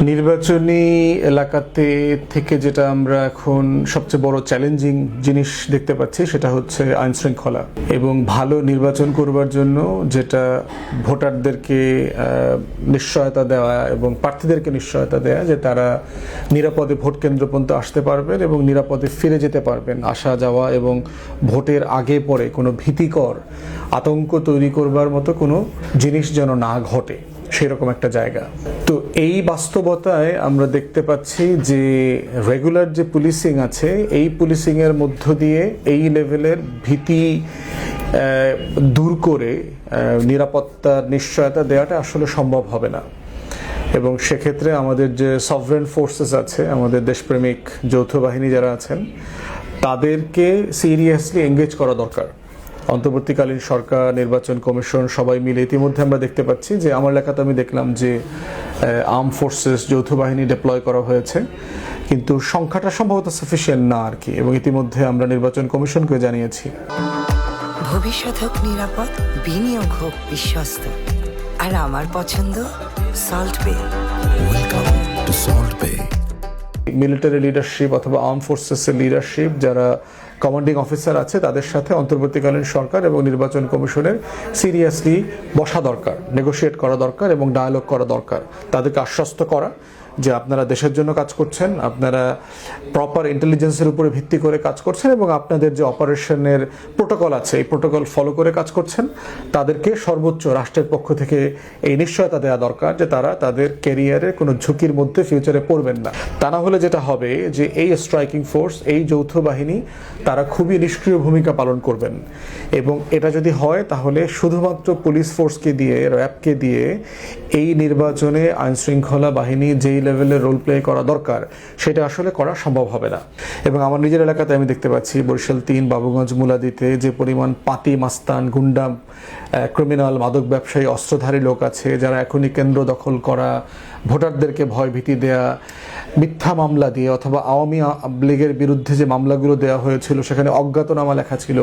নির্বাচনী এলাকাতে থেকে যেটা আমরা এখন সবচেয়ে বড় চ্যালেঞ্জিং জিনিস দেখতে পাচ্ছি সেটা হচ্ছে আইন শৃঙ্খলা এবং ভালো নির্বাচন করবার জন্য যেটা ভোটারদেরকে নিশ্চয়তা দেওয়া এবং প্রার্থীদেরকে নিশ্চয়তা দেওয়া যে তারা নিরাপদে ভোট কেন্দ্র পর্যন্ত আসতে পারবেন এবং নিরাপদে ফিরে যেতে পারবেন, আসা যাওয়া এবং ভোটের আগে পরে কোনো ভীতিকর আতঙ্ক তৈরি করবার মতো কোনো জিনিস যেন না ঘটে, সেরকম একটা জায়গা। তো এই বাস্তবতায় আমরা দেখতে পাচ্ছি যে রেগুলার যে পুলিশিং আছে এই পুলিশিং এর মধ্য দিয়ে এই লেভেলের ভীতি দূর করে নিরাপত্তার নিশ্চয়তা দেওয়াটা আসলে সম্ভব হবে না। এবং সেক্ষেত্রে আমাদের যে সভরেন ফোর্সেস আছে, আমাদের দেশপ্রেমিক যৌথ বাহিনী যারা আছেন, তাদেরকে সিরিয়াসলি এঙ্গেজ করা দরকার। অন্তর্বর্তীকালীন সরকার, নির্বাচন কমিশন সবাই মিলে ইতিমধ্যে আমরা দেখতে পাচ্ছি যে আমার এলাকাতে আমি দেখলাম যে আর্ম ফোর্সেস যৌথ বাহিনী ডিপ্লয় করা হয়েছে, কিন্তু সংখ্যাটা সম্ভবত সাফিসিয়েন্ট না আর কি। এবং ইতিমধ্যে আমরা নির্বাচন কমিশনকে জানিয়েছি। ভবিষ্যৎ হোক নিরাপদ, বিনিয়োগ হোক বিশ্বস্ত, আর আমার পছন্দ সল্ট বে। ওয়েলকাম টু সল্ট বে। মিলিটারি লিডারশিপ অথবা আর্ম ফোর্সেসের লিডারশিপ যারা কমান্ডিং অফিসার আছে তাদের সাথে অন্তর্বর্তীকালীন সরকার এবং নির্বাচন কমিশনের সিরিয়াসলি বসা দরকার, নেগোশিয়েট করা দরকার এবং ডায়ালগ করা দরকার। তাদেরকে আশ্বস্ত করা যে আপনারা দেশের জন্য কাজ করছেন, আপনারা প্রপার ইন্টেলিজেন্সের উপরে ভিত্তি করে কাজ করছেন এবং আপনাদের যে অপারেশনের প্রোটোকল আছে এই প্রোটোকল ফলো করে কাজ করছেন। তাদেরকে সর্বোচ্চ রাষ্ট্রের পক্ষ থেকে এই নিশ্চয়তা দেওয়া দরকার যে তারা তাদের ক্যারিয়ারে কোনো ঝুঁকির মধ্যে ফিউচারে পড়বেন না। তা না হলে যেটা হবে যে এই স্ট্রাইকিং ফোর্স, এই যৌথ বাহিনী তারা খুবই নিষ্ক্রিয় ভূমিকা পালন করবেন। এবং এটা যদি হয় তাহলে শুধুমাত্র পুলিশ ফোর্সকে দিয়ে, র্যাবকে দিয়ে এই নির্বাচনে আইনশৃঙ্খলা বাহিনী যেই লেভেলের রোল প্লে করা দরকার সেটা আসলে করা সম্ভব হবে না। এবং আমার নিজের এলাকাতে আমি দেখতে পাচ্ছি বরিশাল ৩, বাবুগঞ্জ, মুলাদিতে যে পরিমাণ পাতি, মাস্তান, গুন্ডা, ক্রিমিনাল, মাদক ব্যবসায়ী, অস্ত্রধারী লোক আছে যারা এখনই কেন্দ্র দখল করা, ভোটারদেরকে ভয় ভীতি দেয়া, মিথ্যা মামলা দিয়ে অথবা আওয়ামী লীগের বিরুদ্ধে যে মামলাগুলো দেওয়া হয়েছিল সেখানে অজ্ঞাতনামা লেখা ছিল,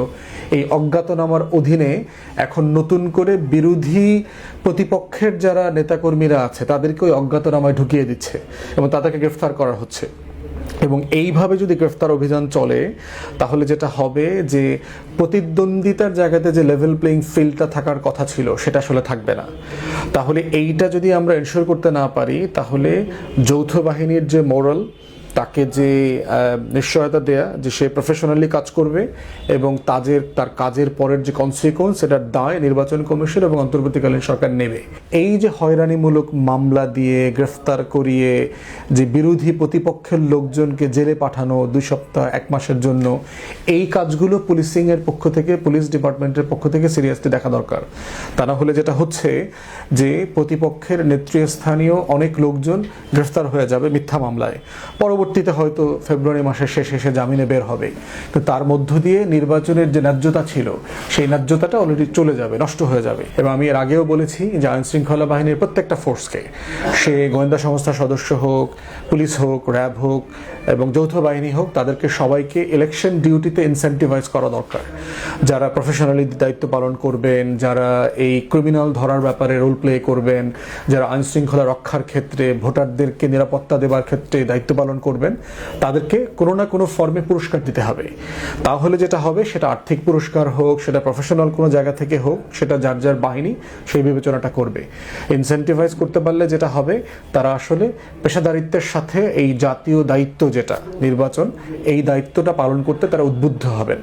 এই অজ্ঞাতনামার অধীনে এখন নতুন করে বিরোধী প্রতিপক্ষের যারা নেতাকর্মীরা আছে তাদেরকে ওই অজ্ঞাতনামায় ঢুকিয়ে দিচ্ছে এবং তাদেরকে গ্রেফতার করা হচ্ছে। এবং এইভাবে যদি গ্রেফতার অভিযান চলে তাহলে যেটা হবে যে প্রতিদ্বন্দ্বিতার জায়গাতে যে লেভেল প্লেইং ফিল্ডটা থাকার কথা ছিল সেটা আসলে থাকবে না। তাহলে এইটা যদি আমরা এনশিওর করতে না পারি তাহলে যৌথ বাহিনীর যে মোরাল, তাকে যে নিশ্চয়তা দেয়া যে সে প্রফেশনালি কাজ করবে এবং তার কাজের পরের যে কনসিকুয়েন্স সেটার দায় নির্বাচন কমিশন এবং অন্তর্বর্তীকালীন সরকার নেবে। এই যে হয়রানিমূলক মামলা দিয়ে গ্রেফতার করিয়ে যে বিরোধী প্রতিপক্ষের লোকজনকে জেলে পাঠানো 2 সপ্তাহ 1 মাসের জন্য, এই কাজগুলো পুলিশিংয়ের পক্ষ থেকে, পুলিশ ডিপার্টমেন্টের পক্ষ থেকে সিরিয়াসলি দেখা দরকার। তা না হলে যেটা হচ্ছে যে প্রতিপক্ষের নেতৃস্থানীয় অনেক লোকজন গ্রেফতার হয়ে যাবে মিথ্যা মামলায়, পরবর্তীতে হয়তো ফেব্রুয়ারি মাসের শেষে জামিনে বের হবে। তো তার মধ্য দিয়ে নির্বাচনের যে ন্যায্যতা ছিল সেই ন্যায্যতাটা অলরেডি চলে যাবে, নষ্ট হয়ে যাবে। এবং আমি এর আগেও বলেছি যে আইন শৃঙ্খলা বাহিনীর প্রত্যেকটা ফোর্সকে, সে গোয়েন্দা সংস্থার সদস্য হোক, পুলিশ হোক, র্যাব হোক এবং যৌথ বাহিনী হোক, তাদেরকে সবাইকে ইলেকশন ডিউটিতে ইনসেন্টিভাইজ করা দরকার। যারা প্রফেশনালি দায়িত্ব পালন করবেন, যারা এই ক্রিমিনাল ধরার ব্যাপারে রোল প্লে করবেন, যারা আইন শৃঙ্খলা রক্ষার ক্ষেত্রে ভোটারদেরকে নিরাপত্তা দেওয়ার ক্ষেত্রে দায়িত্ব পালন করবেন, তাদেরকে কোনো না কোনো ফর্মে পুরস্কার দিতে হবে। তাহলে যেটা হবে সেটা আর্থিক পুরস্কার হোক, সেটা প্রফেশনাল কোনো জায়গা থেকে হোক, সেটা যার যার বাহিনী সেই বিবেচনাটা করবে। ইনসেন্টিভাইজ করতে পারলে যেটা হবে তারা আসলে পেশাদারিত্বের সাথে এই জাতীয় দায়িত্ব যেটা নির্বাচন, এই দায়িত্বটা পালন করতে তারা উদ্বুদ্ধ হবেন।